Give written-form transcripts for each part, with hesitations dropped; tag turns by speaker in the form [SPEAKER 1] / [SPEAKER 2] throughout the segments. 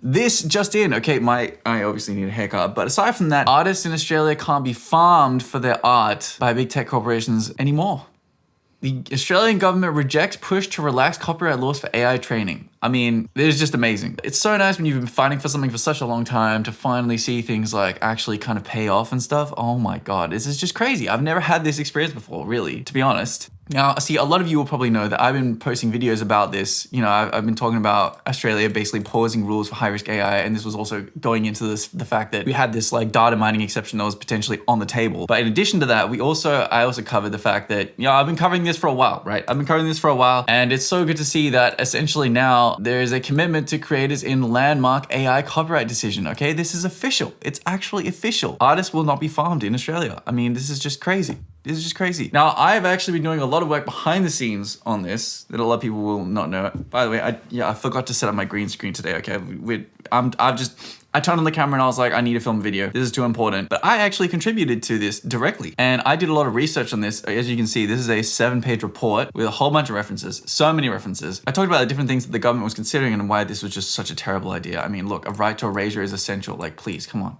[SPEAKER 1] this just in, okay, I obviously need a haircut, but aside from that, artists in Australia can't be farmed for their art by big tech corporations anymore. The Australian government rejects push to relax copyright laws for AI training. I mean, it is just amazing. It's so nice when you've been fighting for something for such a long time to finally see things like actually kind of pay off and stuff. Oh my God, this is just crazy. I've never had this experience before, really, to be honest. Now, see, a lot of you will probably know that I've been posting videos about this. You know, I've been talking about Australia basically pausing rules for high-risk AI, and this was also going into the fact that we had this like data mining exception that was potentially on the table. But in addition to that, I also covered the fact that, you know, I've been covering this for a while, right? I've been covering this for a while, and it's so good to see that essentially now there is a commitment to creators in landmark AI copyright decision, okay? This is official. It's actually official. Artists will not be farmed in Australia. I mean, this is just crazy. This is just crazy. Now, I've actually been doing a lot of work behind the scenes on this that a lot of people will not know. By the way, I forgot to set up my green screen today, okay? I turned on the camera and I was like, I need to film a video. This is too important. But I actually contributed to this directly. And I did a lot of research on this. As you can see, this is a 7-page report with a whole bunch of references, so many references. I talked about the different things that the government was considering and why this was just such a terrible idea. I mean, look, a right to erasure is essential. Like, please, come on.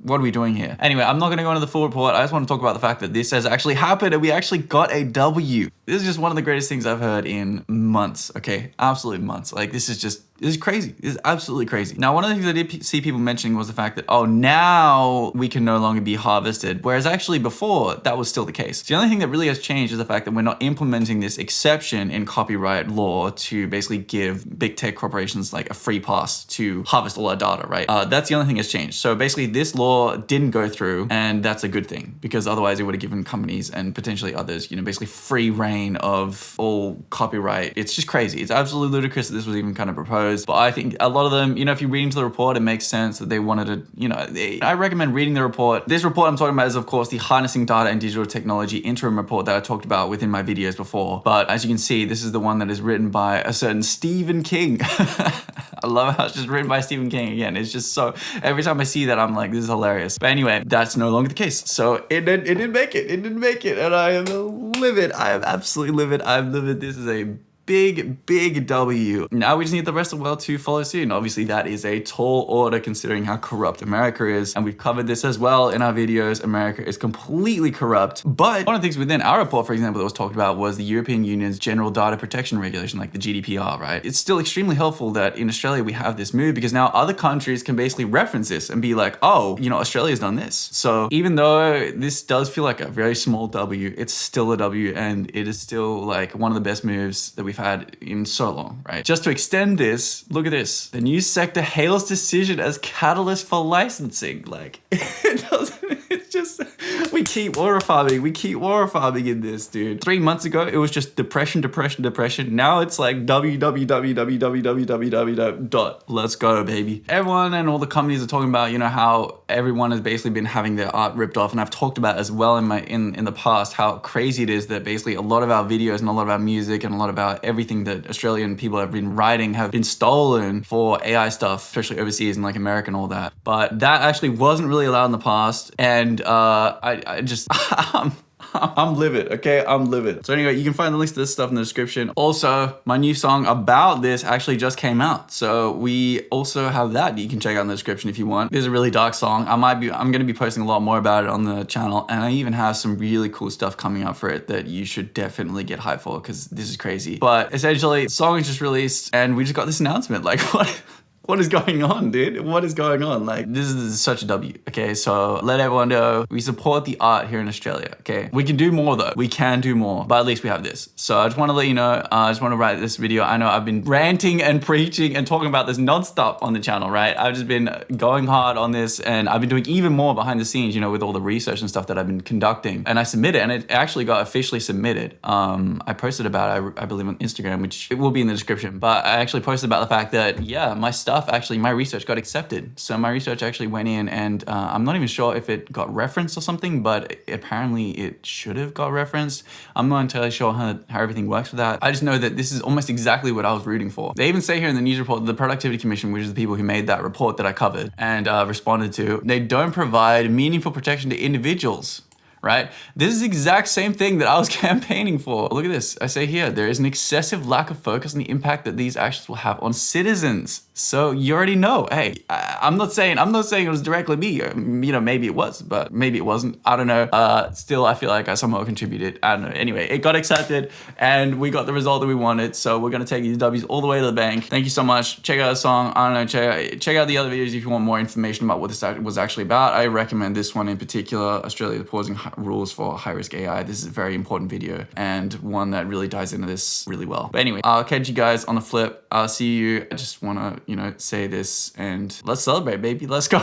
[SPEAKER 1] What are we doing here? Anyway, I'm not going to go into the full report. I just want to talk about the fact that this has actually happened and we actually got a W. This is just one of the greatest things I've heard in months, okay? Absolute months. Like, this is crazy. This is absolutely crazy. Now, one of the things I did see people mentioning was the fact that, oh, now we can no longer be harvested. Whereas actually before, that was still the case. The only thing that really has changed is the fact that we're not implementing this exception in copyright law to basically give big tech corporations like a free pass to harvest all our data, right? That's the only thing that's changed. So basically this law didn't go through, and that's a good thing because otherwise it would have given companies and potentially others, you know, basically free reign of all copyright. It's just crazy. It's absolutely ludicrous that this was even kind of proposed. But I think a lot of them, you know, if you read into the report, it makes sense that they wanted to, you know, I recommend reading the report. This report I'm talking about is, of course, the Harnessing Data and Digital Technology Interim Report that I talked about within my videos before. But as you can see, this is the one that is written by a certain Stephen King. I love how it's just written by Stephen King again. It's just so, every time I see that, I'm like, this is hilarious. But anyway, that's no longer the case. So it didn't make it. It didn't make it. And I am livid. I am absolutely livid. I'm livid. This is a big W. Now we just need the rest of the world to follow suit. And obviously that is a tall order considering how corrupt America is. And we've covered this as well in our videos. America is completely corrupt. But one of the things within our report, for example, that was talked about was the European Union's General Data Protection Regulation, like the GDPR, right? It's still extremely helpful that in Australia we have this move because now other countries can basically reference this and be like, oh, you know, Australia's done this. So even though this does feel like a very small W, it's still a W and it is still like one of the best moves that we've had in so long, right? Just to extend this, look at this. The news sector hails decision as catalyst for licensing. Like, it doesn't, it's just, we keep water farming. We keep water farming in this, dude. 3 months ago, it was just depression. Now it's like www. Let's go, baby. Everyone and all the companies are talking about, you know, how everyone has basically been having their art ripped off. And I've talked about as well in the past, how crazy it is that basically a lot of our videos and a lot of our music and a lot of our everything that Australian people have been writing have been stolen for AI stuff, especially overseas and like America and all that. But that actually wasn't really allowed in the past. And I just, I'm livid, okay? I'm livid. So anyway, you can find the links to this stuff in the description. Also, my new song about this actually just came out. So we also have that you can check out in the description if you want. It's a really dark song. I'm gonna be posting a lot more about it on the channel. And I even have some really cool stuff coming up for it that you should definitely get hyped for because this is crazy. But essentially, the song is just released and we just got this announcement. Like, what is going on, dude? What is going on? Like, this is such a W, okay? So let everyone know we support the art here in Australia, okay? We can do more though. We can do more, but at least we have this. So I just want to let you know, I just want to write this video. I know I've been ranting and preaching and talking about this nonstop on the channel, right? I've just been going hard on this and I've been doing even more behind the scenes, you know, with all the research and stuff that I've been conducting. And I submitted and it actually got officially submitted. I posted about it, I believe on Instagram, which it will be in the description, but I actually posted about the fact that, yeah, my research got accepted. So my research actually went in and I'm not even sure if it got referenced or something, but apparently it should have got referenced. I'm not entirely sure how everything works with that. I just know that this is almost exactly what I was rooting for. They even say here in the news report, the Productivity Commission, which is the people who made that report that I covered and responded to, they don't provide meaningful protection to individuals right? This is the exact same thing that I was campaigning for. Look at this. I say here, there is an excessive lack of focus on the impact that these actions will have on citizens. So you already know, hey, I'm not saying it was directly me. You know, maybe it was, but maybe it wasn't. I don't know. Still, I feel like I somehow contributed. I don't know. Anyway, it got accepted and we got the result that we wanted. So we're going to take these W's all the way to the bank. Thank you so much. Check out the song. I don't know. Check out the other videos if you want more information about what this was actually about. I recommend this one in particular, Australia pausing rules for high-risk AI. This is a very important video and one that really dives into this really well. But anyway, I'll catch you guys on the flip. I'll see you. I just want to, say this and let's celebrate, baby. Let's go.